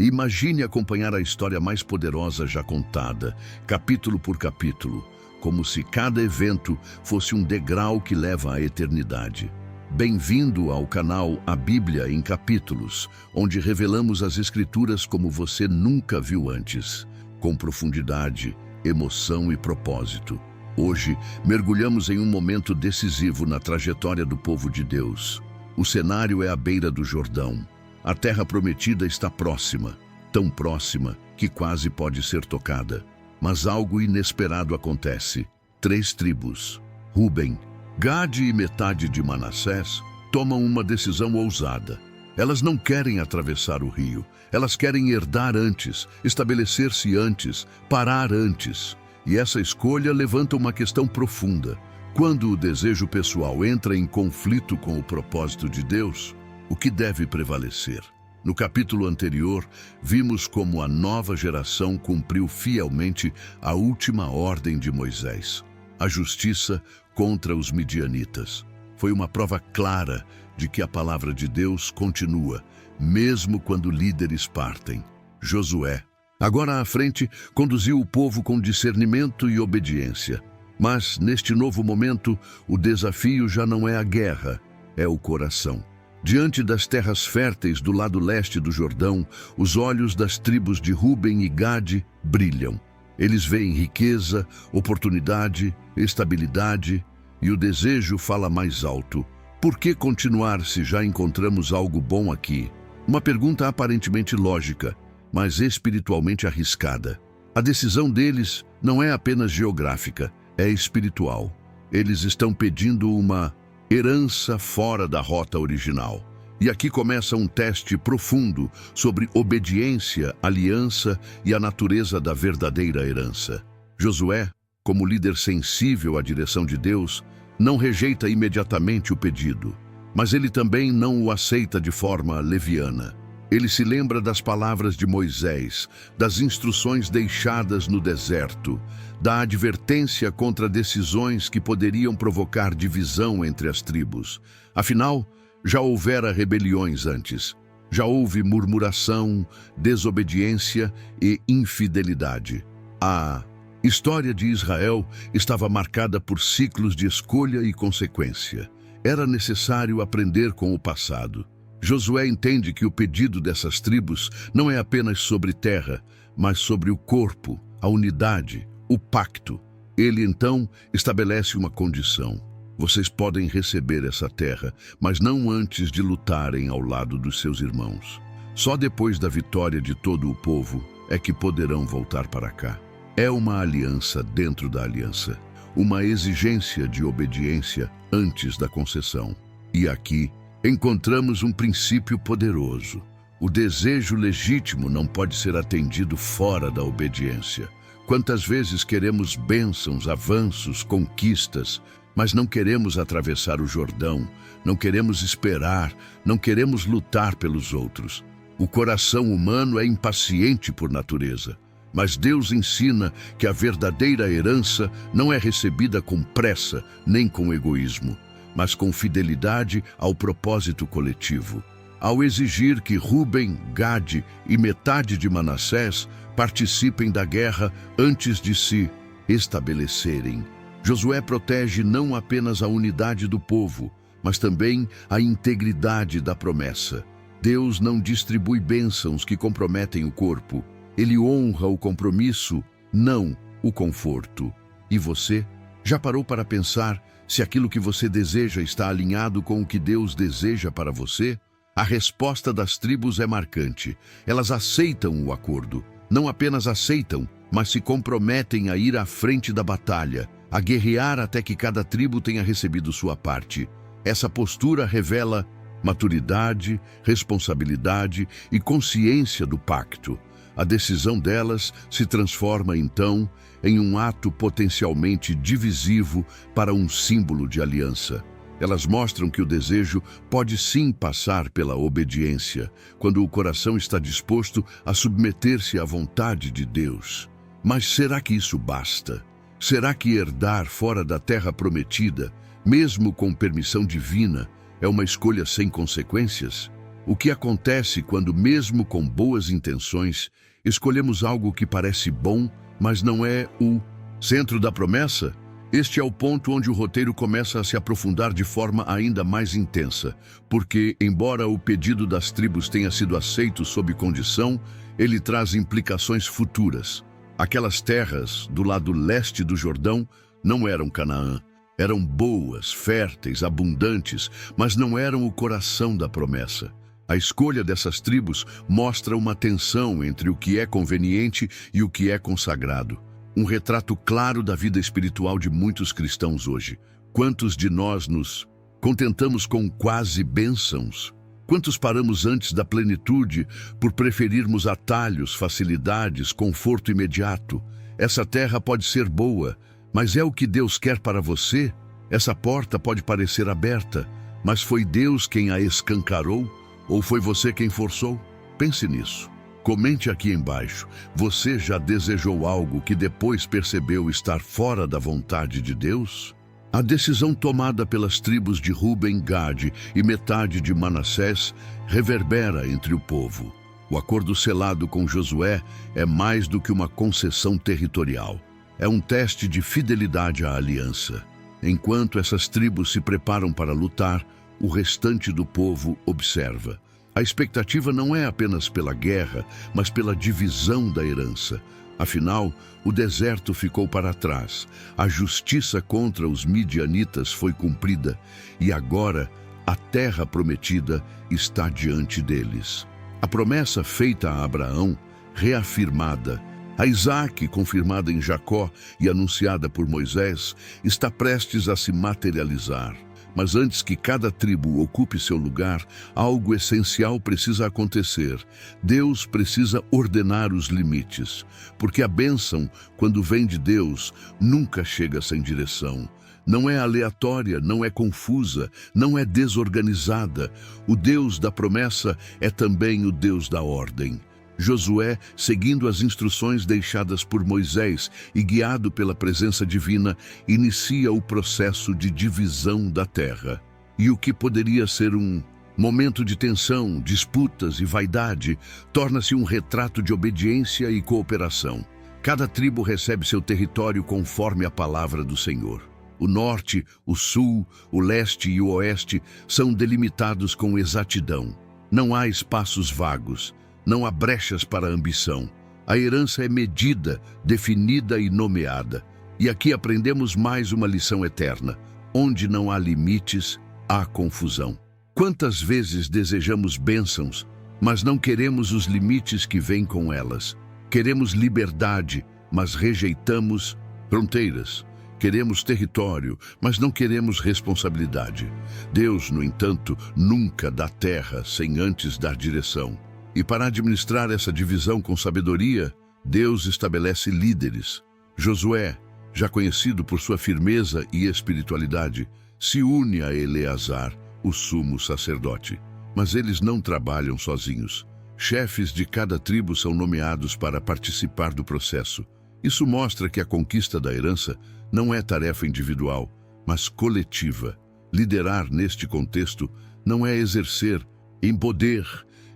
Imagine acompanhar a história mais poderosa já contada, capítulo por capítulo, como se cada evento fosse um degrau que leva à eternidade. Bem-vindo ao canal A Bíblia em Capítulos, onde revelamos as Escrituras como você nunca viu antes, com profundidade, emoção e propósito. Hoje, mergulhamos em um momento decisivo na trajetória do povo de Deus. O cenário é à beira do Jordão. A terra prometida está próxima, tão próxima que quase pode ser tocada. Mas algo inesperado acontece. 3 tribos, Rúben, Gade e metade de Manassés, tomam uma decisão ousada. Elas não querem atravessar o rio. Elas querem herdar antes, estabelecer-se antes, parar antes. E essa escolha levanta uma questão profunda. Quando o desejo pessoal entra em conflito com o propósito de Deus, o que deve prevalecer? No capítulo anterior, vimos como a nova geração cumpriu fielmente a última ordem de Moisés, a justiça contra os midianitas. Foi uma prova clara de que a palavra de Deus continua, mesmo quando líderes partem. Josué, agora à frente, conduziu o povo com discernimento e obediência. Mas, neste novo momento, o desafio já não é a guerra, é o coração. Diante das terras férteis do lado leste do Jordão, os olhos das tribos de Rúben e Gade brilham. Eles veem riqueza, oportunidade, estabilidade, e o desejo fala mais alto. Por que continuar se já encontramos algo bom aqui? Uma pergunta aparentemente lógica, mas espiritualmente arriscada. A decisão deles não é apenas geográfica, é espiritual. Eles estão pedindo uma herança fora da rota original. E aqui começa um teste profundo sobre obediência, aliança e a natureza da verdadeira herança. Josué, como líder sensível à direção de Deus, não rejeita imediatamente o pedido, mas ele também não o aceita de forma leviana. Ele se lembra das palavras de Moisés, das instruções deixadas no deserto, da advertência contra decisões que poderiam provocar divisão entre as tribos. Afinal, já houvera rebeliões antes. Já houve murmuração, desobediência e infidelidade. A história de Israel estava marcada por ciclos de escolha e consequência. Era necessário aprender com o passado. Josué entende que o pedido dessas tribos não é apenas sobre terra, mas sobre o corpo, a unidade, o pacto. Ele, então, estabelece uma condição. Vocês podem receber essa terra, mas não antes de lutarem ao lado dos seus irmãos. Só depois da vitória de todo o povo é que poderão voltar para cá. É uma aliança dentro da aliança, uma exigência de obediência antes da concessão. E aqui, encontramos um princípio poderoso. O desejo legítimo não pode ser atendido fora da obediência. Quantas vezes queremos bênçãos, avanços, conquistas, mas não queremos atravessar o Jordão, não queremos esperar, não queremos lutar pelos outros. O coração humano é impaciente por natureza, mas Deus ensina que a verdadeira herança não é recebida com pressa nem com egoísmo, mas com fidelidade ao propósito coletivo. Ao exigir que Rúben, Gade e metade de Manassés participem da guerra antes de se estabelecerem, Josué protege não apenas a unidade do povo, mas também a integridade da promessa. Deus não distribui bênçãos que comprometem o corpo. Ele honra o compromisso, não o conforto. E você, já parou para pensar se aquilo que você deseja está alinhado com o que Deus deseja para você? A resposta das tribos é marcante. Elas aceitam o acordo. Não apenas aceitam, mas se comprometem a ir à frente da batalha, a guerrear até que cada tribo tenha recebido sua parte. Essa postura revela maturidade, responsabilidade e consciência do pacto. A decisão delas se transforma, então, em um ato potencialmente divisivo para um símbolo de aliança. Elas mostram que o desejo pode sim passar pela obediência, quando o coração está disposto a submeter-se à vontade de Deus. Mas será que isso basta? Será que herdar fora da terra prometida, mesmo com permissão divina, é uma escolha sem consequências? O que acontece quando, mesmo com boas intenções, escolhemos algo que parece bom, mas não é o centro da promessa? Este é o ponto onde o roteiro começa a se aprofundar de forma ainda mais intensa, porque, embora o pedido das tribos tenha sido aceito sob condição, ele traz implicações futuras. Aquelas terras do lado leste do Jordão não eram Canaã. Eram boas, férteis, abundantes, mas não eram o coração da promessa. A escolha dessas tribos mostra uma tensão entre o que é conveniente e o que é consagrado. Um retrato claro da vida espiritual de muitos cristãos hoje. Quantos de nós nos contentamos com quase bênçãos? Quantos paramos antes da plenitude por preferirmos atalhos, facilidades, conforto imediato? Essa terra pode ser boa, mas é o que Deus quer para você? Essa porta pode parecer aberta, mas foi Deus quem a escancarou? Ou foi você quem forçou? Pense nisso. Comente aqui embaixo. Você já desejou algo que depois percebeu estar fora da vontade de Deus? A decisão tomada pelas tribos de Ruben, Gade e metade de Manassés reverbera entre o povo. O acordo selado com Josué é mais do que uma concessão territorial. É um teste de fidelidade à aliança. Enquanto essas tribos se preparam para lutar, o restante do povo observa. A expectativa não é apenas pela guerra, mas pela divisão da herança. Afinal, o deserto ficou para trás. A justiça contra os midianitas foi cumprida e agora a terra prometida está diante deles. A promessa feita a Abraão, reafirmada, a Isaque, confirmada em Jacó e anunciada por Moisés, está prestes a se materializar. Mas antes que cada tribo ocupe seu lugar, algo essencial precisa acontecer. Deus precisa ordenar os limites, porque a bênção, quando vem de Deus, nunca chega sem direção. Não é aleatória, não é confusa, não é desorganizada. O Deus da promessa é também o Deus da ordem. Josué, seguindo as instruções deixadas por Moisés e guiado pela presença divina, inicia o processo de divisão da terra. E o que poderia ser um momento de tensão, disputas e vaidade, torna-se um retrato de obediência e cooperação. Cada tribo recebe seu território conforme a palavra do Senhor. O norte, o sul, o leste e o oeste são delimitados com exatidão. Não há espaços vagos. Não há brechas para a ambição. A herança é medida, definida e nomeada. E aqui aprendemos mais uma lição eterna. Onde não há limites, há confusão. Quantas vezes desejamos bênçãos, mas não queremos os limites que vêm com elas? Queremos liberdade, mas rejeitamos fronteiras. Queremos território, mas não queremos responsabilidade. Deus, no entanto, nunca dá terra sem antes dar direção. E para administrar essa divisão com sabedoria, Deus estabelece líderes. Josué, já conhecido por sua firmeza e espiritualidade, se une a Eleazar, o sumo sacerdote. Mas eles não trabalham sozinhos. Chefes de cada tribo são nomeados para participar do processo. Isso mostra que a conquista da herança não é tarefa individual, mas coletiva. Liderar neste contexto não é exercer em poder,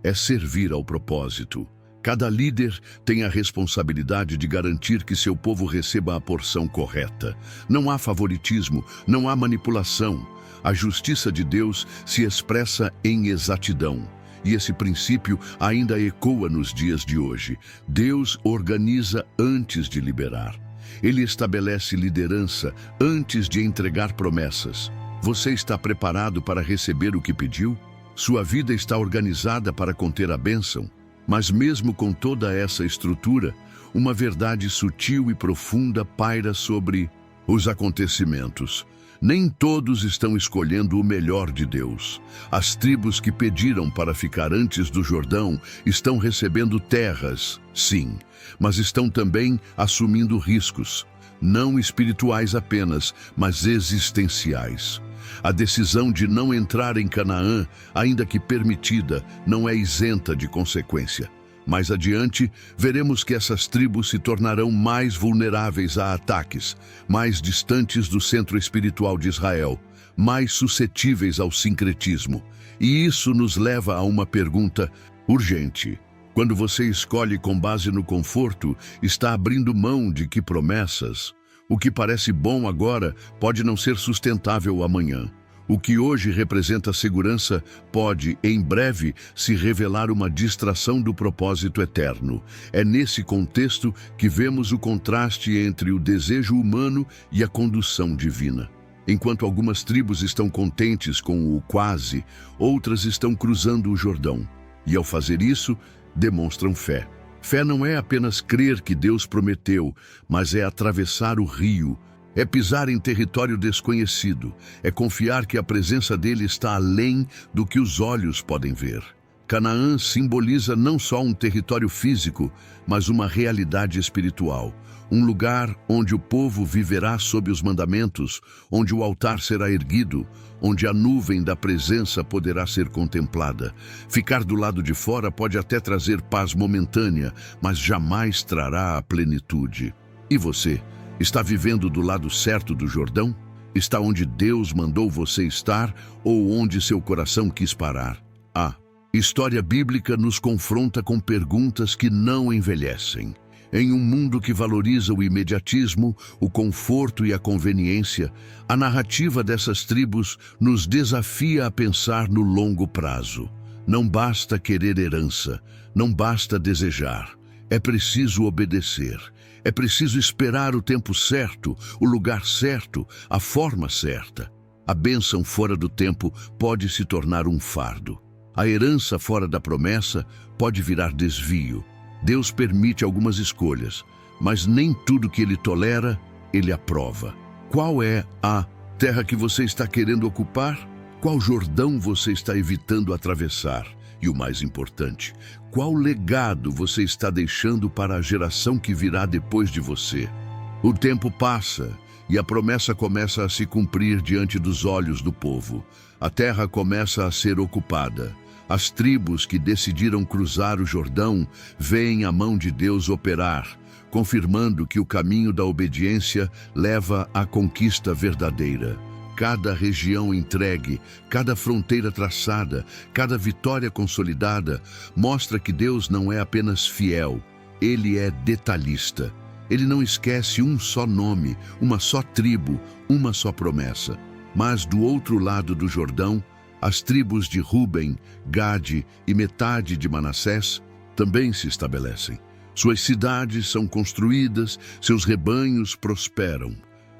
é servir ao propósito. Cada líder tem a responsabilidade de garantir que seu povo receba a porção correta. Não há favoritismo, não há manipulação. A justiça de Deus se expressa em exatidão. E esse princípio ainda ecoa nos dias de hoje. Deus organiza antes de liberar. Ele estabelece liderança antes de entregar promessas. Você está preparado para receber o que pediu? Sua vida está organizada para conter a bênção, mas mesmo com toda essa estrutura, uma verdade sutil e profunda paira sobre os acontecimentos. Nem todos estão escolhendo o melhor de Deus. As tribos que pediram para ficar antes do Jordão estão recebendo terras, sim, mas estão também assumindo riscos, não espirituais apenas, mas existenciais. A decisão de não entrar em Canaã, ainda que permitida, não é isenta de consequência. Mais adiante, veremos que essas tribos se tornarão mais vulneráveis a ataques, mais distantes do centro espiritual de Israel. mais suscetíveis ao sincretismo. E isso nos leva a uma pergunta urgente. Quando você escolhe com base no conforto, está abrindo mão de que promessas? O que parece bom agora pode não ser sustentável amanhã. O que hoje representa segurança pode, em breve, se revelar uma distração do propósito eterno. É nesse contexto que vemos o contraste entre o desejo humano e a condução divina. Enquanto algumas tribos estão contentes com o quase, outras estão cruzando o Jordão. E ao fazer isso, demonstram fé. Fé não é apenas crer que Deus prometeu, mas é atravessar o rio. É pisar em território desconhecido, é confiar que a presença dele está além do que os olhos podem ver. Canaã simboliza não só um território físico, mas uma realidade espiritual. Um lugar onde o povo viverá sob os mandamentos, onde o altar será erguido, onde a nuvem da presença poderá ser contemplada. Ficar do lado de fora pode até trazer paz momentânea, mas jamais trará a plenitude. E você? Está vivendo do lado certo do Jordão? Está onde Deus mandou você estar ou onde seu coração quis parar? A história bíblica nos confronta com perguntas que não envelhecem. Em um mundo que valoriza o imediatismo, o conforto e a conveniência, a narrativa dessas tribos nos desafia a pensar no longo prazo. Não basta querer herança, não basta desejar, é preciso obedecer. É preciso esperar o tempo certo, o lugar certo, a forma certa. A bênção fora do tempo pode se tornar um fardo. A herança fora da promessa pode virar desvio. Deus permite algumas escolhas, mas nem tudo que Ele tolera, Ele aprova. Qual é a terra que você está querendo ocupar? Qual Jordão você está evitando atravessar? E o mais importante, qual legado você está deixando para a geração que virá depois de você? O tempo passa e a promessa começa a se cumprir diante dos olhos do povo. A terra começa a ser ocupada. As tribos que decidiram cruzar o Jordão veem a mão de Deus operar, confirmando que o caminho da obediência leva à conquista verdadeira. Cada região entregue, cada fronteira traçada, cada vitória consolidada, mostra que Deus não é apenas fiel, Ele é detalhista. Ele não esquece um só nome, uma só tribo, uma só promessa. Mas do outro lado do Jordão, as tribos de Ruben, Gade e metade de Manassés também se estabelecem. Suas cidades são construídas, seus rebanhos prosperam.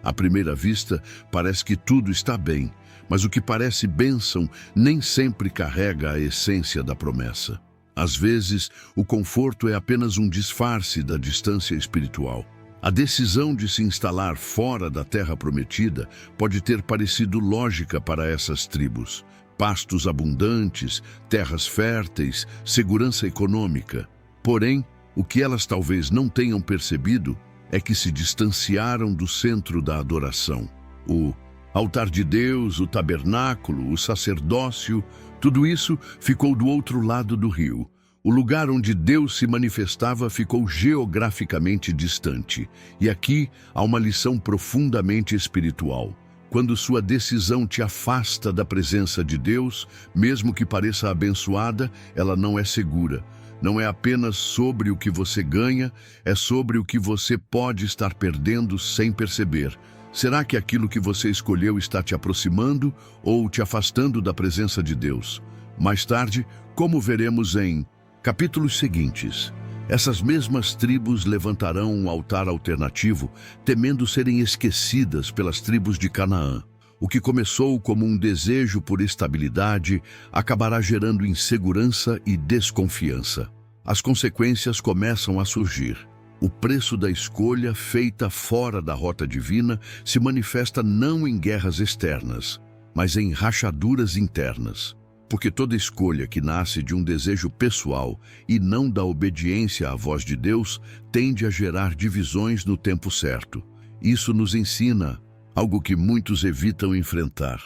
À primeira vista, parece que tudo está bem, mas o que parece bênção nem sempre carrega a essência da promessa. Às vezes, o conforto é apenas um disfarce da distância espiritual. A decisão de se instalar fora da terra prometida pode ter parecido lógica para essas tribos. Pastos abundantes, terras férteis, segurança econômica. Porém, o que elas talvez não tenham percebido é que se distanciaram do centro da adoração. O altar de Deus, o tabernáculo, o sacerdócio, tudo isso ficou do outro lado do rio. O lugar onde Deus se manifestava ficou geograficamente distante. E aqui há uma lição profundamente espiritual. Quando sua decisão te afasta da presença de Deus, mesmo que pareça abençoada, ela não é segura. Não é apenas sobre o que você ganha, é sobre o que você pode estar perdendo sem perceber. Será que aquilo que você escolheu está te aproximando ou te afastando da presença de Deus? Mais tarde, como veremos em capítulos seguintes, essas mesmas tribos levantarão um altar alternativo, temendo serem esquecidas pelas tribos de Canaã. O que começou como um desejo por estabilidade acabará gerando insegurança e desconfiança. As consequências começam a surgir. O preço da escolha feita fora da rota divina se manifesta não em guerras externas, mas em rachaduras internas. Porque toda escolha que nasce de um desejo pessoal e não da obediência à voz de Deus tende a gerar divisões no tempo certo. Isso nos ensina algo que muitos evitam enfrentar.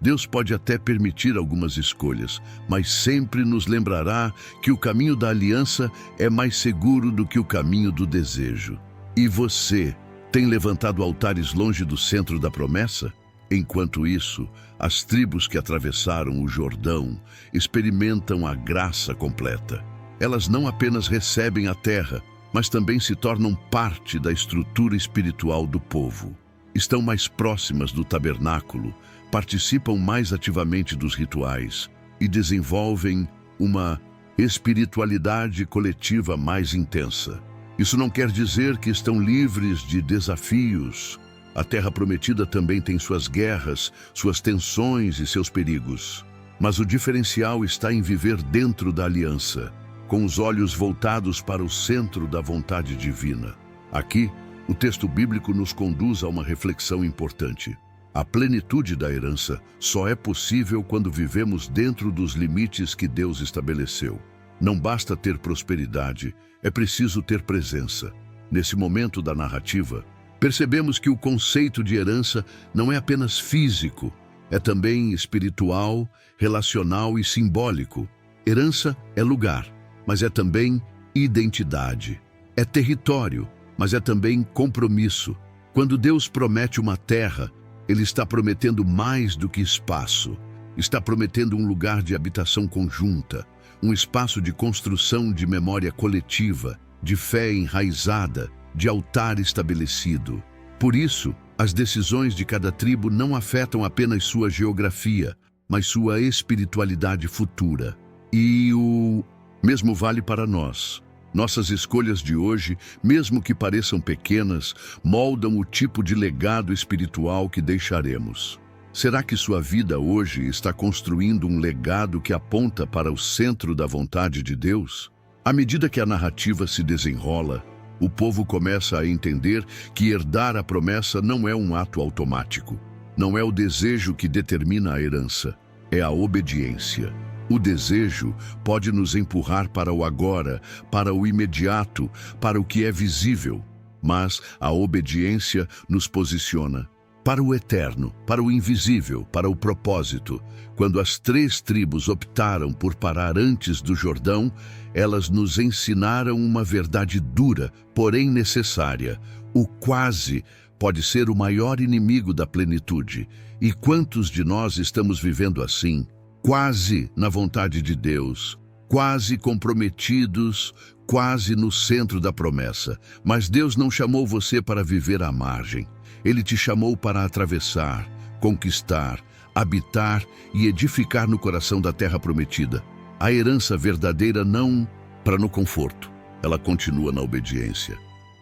Deus pode até permitir algumas escolhas, mas sempre nos lembrará que o caminho da aliança é mais seguro do que o caminho do desejo. E você tem levantado altares longe do centro da promessa? Enquanto isso, as tribos que atravessaram o Jordão experimentam a graça completa. Elas não apenas recebem a terra, mas também se tornam parte da estrutura espiritual do povo. Estão mais próximas do tabernáculo, participam mais ativamente dos rituais e desenvolvem uma espiritualidade coletiva mais intensa. Isso não quer dizer que estão livres de desafios. A Terra Prometida também tem suas guerras, suas tensões e seus perigos. Mas o diferencial está em viver dentro da aliança, com os olhos voltados para o centro da vontade divina. Aqui, o texto bíblico nos conduz a uma reflexão importante. A plenitude da herança só é possível quando vivemos dentro dos limites que Deus estabeleceu. Não basta ter prosperidade, é preciso ter presença. Nesse momento da narrativa, percebemos que o conceito de herança não é apenas físico, é também espiritual, relacional e simbólico. Herança é lugar, mas é também identidade. É território, mas é também compromisso. Quando Deus promete uma terra, Ele está prometendo mais do que espaço. Está prometendo um lugar de habitação conjunta, um espaço de construção de memória coletiva, de fé enraizada, de altar estabelecido. Por isso, as decisões de cada tribo não afetam apenas sua geografia, mas sua espiritualidade futura. E o mesmo vale para nós. Nossas escolhas de hoje, mesmo que pareçam pequenas, moldam o tipo de legado espiritual que deixaremos. Será que sua vida hoje está construindo um legado que aponta para o centro da vontade de Deus? À medida que a narrativa se desenrola, o povo começa a entender que herdar a promessa não é um ato automático. Não é o desejo que determina a herança, é a obediência. O desejo pode nos empurrar para o agora, para o imediato, para o que é visível, mas a obediência nos posiciona para o eterno, para o invisível, para o propósito. Quando as 3 tribos optaram por parar antes do Jordão, elas nos ensinaram uma verdade dura, porém necessária. O quase pode ser o maior inimigo da plenitude. E quantos de nós estamos vivendo assim? Quase na vontade de Deus, quase comprometidos, quase no centro da promessa. Mas Deus não chamou você para viver à margem. Ele te chamou para atravessar, conquistar, habitar e edificar no coração da terra prometida. A herança verdadeira não para no conforto, ela continua na obediência.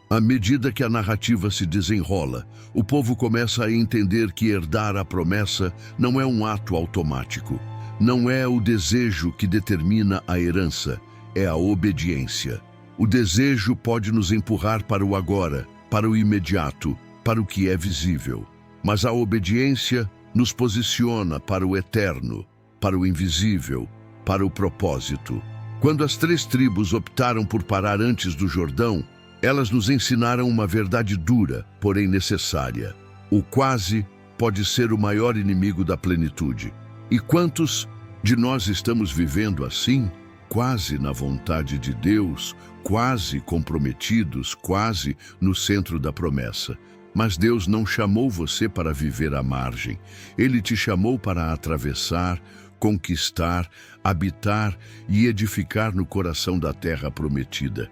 À medida que a narrativa se desenrola, o povo começa a entender que herdar a promessa não é um ato automático. Não é o desejo que determina a herança, é a obediência. O desejo pode nos empurrar para o agora, para o imediato, para o que é visível. Mas a obediência nos posiciona para o eterno, para o invisível, para o propósito. Quando as 3 tribos optaram por parar antes do Jordão, elas nos ensinaram uma verdade dura, porém necessária. O quase pode ser o maior inimigo da plenitude. E quantos de nós estamos vivendo assim? Quase na vontade de Deus, quase comprometidos, quase no centro da promessa. Mas Deus não chamou você para viver à margem. Ele te chamou para atravessar, conquistar, habitar e edificar no coração da terra prometida.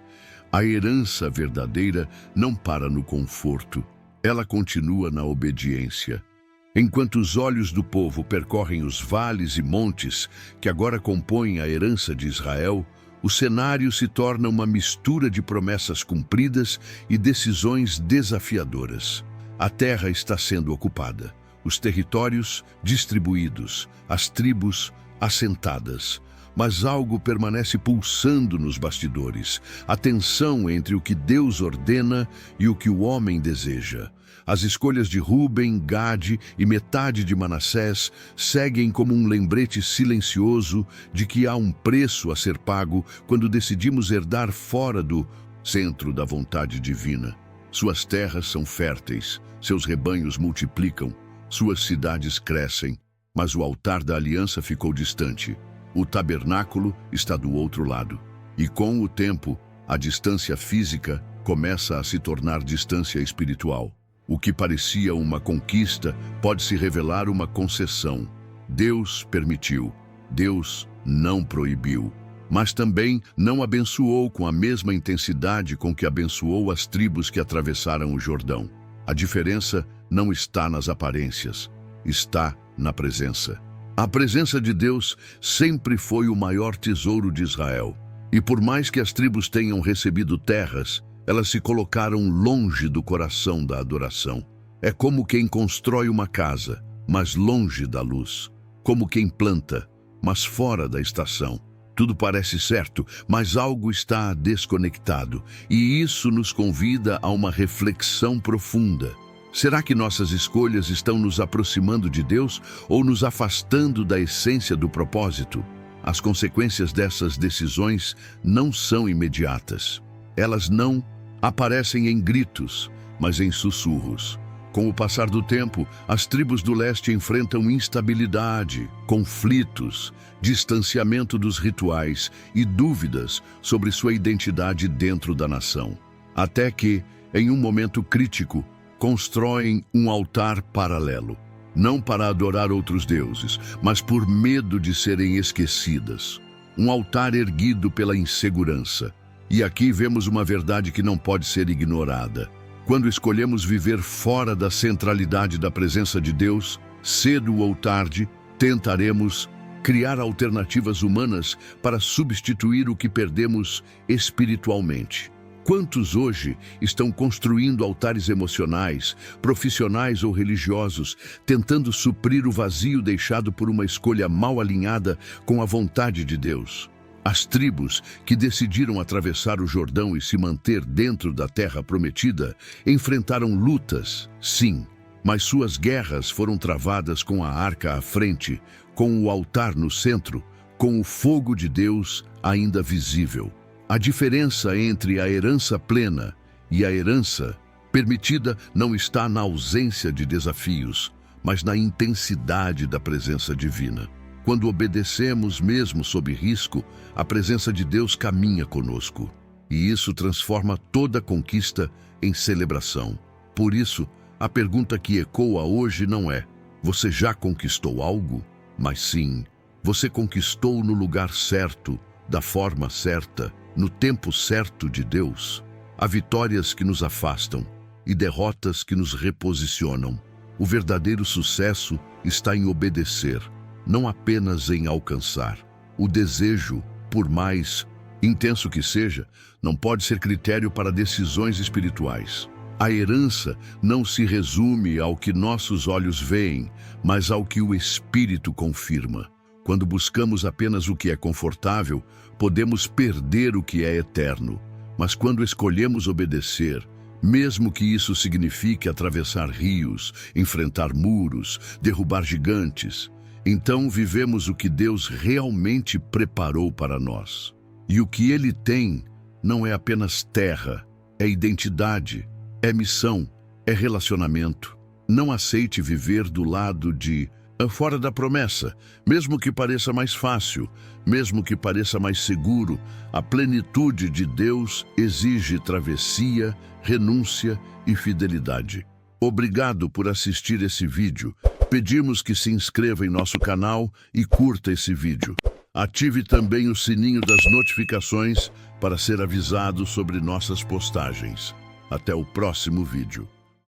A herança verdadeira não para no conforto, ela continua na obediência. Enquanto os olhos do povo percorrem os vales e montes que agora compõem a herança de Israel, o cenário se torna uma mistura de promessas cumpridas e decisões desafiadoras. A terra está sendo ocupada, os territórios distribuídos, as tribos assentadas. Mas algo permanece pulsando nos bastidores, a tensão entre o que Deus ordena e o que o homem deseja. As escolhas de Rúben, Gade e metade de Manassés seguem como um lembrete silencioso de que há um preço a ser pago quando decidimos herdar fora do centro da vontade divina. Suas terras são férteis, seus rebanhos multiplicam, suas cidades crescem, mas o altar da aliança ficou distante. O tabernáculo está do outro lado. E com o tempo, a distância física começa a se tornar distância espiritual. O que parecia uma conquista pode se revelar uma concessão. Deus permitiu, Deus não proibiu, mas também não abençoou com a mesma intensidade com que abençoou as tribos que atravessaram o Jordão. A diferença não está nas aparências, está na presença. A presença de Deus sempre foi o maior tesouro de Israel. E por mais que as tribos tenham recebido terras, elas se colocaram longe do coração da adoração. É como quem constrói uma casa, mas longe da luz. Como quem planta, mas fora da estação. Tudo parece certo, mas algo está desconectado. E isso nos convida a uma reflexão profunda. Será que nossas escolhas estão nos aproximando de Deus ou nos afastando da essência do propósito? As consequências dessas decisões não são imediatas. Elas não aparecem em gritos, mas em sussurros. Com o passar do tempo, as tribos do leste enfrentam instabilidade, conflitos, distanciamento dos rituais e dúvidas sobre sua identidade dentro da nação. Até que, em um momento crítico, constroem um altar paralelo. Não para adorar outros deuses, mas por medo de serem esquecidas. Um altar erguido pela insegurança. E aqui vemos uma verdade que não pode ser ignorada. Quando escolhemos viver fora da centralidade da presença de Deus, cedo ou tarde, tentaremos criar alternativas humanas para substituir o que perdemos espiritualmente. Quantos hoje estão construindo altares emocionais, profissionais ou religiosos, tentando suprir o vazio deixado por uma escolha mal alinhada com a vontade de Deus? As tribos que decidiram atravessar o Jordão e se manter dentro da terra prometida enfrentaram lutas, sim, mas suas guerras foram travadas com a arca à frente, com o altar no centro, com o fogo de Deus ainda visível. A diferença entre a herança plena e a herança permitida não está na ausência de desafios, mas na intensidade da presença divina. Quando obedecemos mesmo sob risco, a presença de Deus caminha conosco. E isso transforma toda conquista em celebração. Por isso, a pergunta que ecoa hoje não é: você já conquistou algo? Mas sim, você conquistou no lugar certo, da forma certa, no tempo certo de Deus. Há vitórias que nos afastam e derrotas que nos reposicionam. O verdadeiro sucesso está em obedecer, não apenas em alcançar. O desejo, por mais intenso que seja, não pode ser critério para decisões espirituais. A herança não se resume ao que nossos olhos veem, mas ao que o Espírito confirma. Quando buscamos apenas o que é confortável, podemos perder o que é eterno. Mas quando escolhemos obedecer, mesmo que isso signifique atravessar rios, enfrentar muros, derrubar gigantes, então vivemos o que Deus realmente preparou para nós. E o que Ele tem não é apenas terra, é identidade, é missão, é relacionamento. Não aceite viver do lado de fora da promessa, mesmo que pareça mais fácil, mesmo que pareça mais seguro. A plenitude de Deus exige travessia, renúncia e fidelidade. Obrigado por assistir esse vídeo. Pedimos que se inscreva em nosso canal e curta esse vídeo. Ative também o sininho das notificações para ser avisado sobre nossas postagens. Até o próximo vídeo.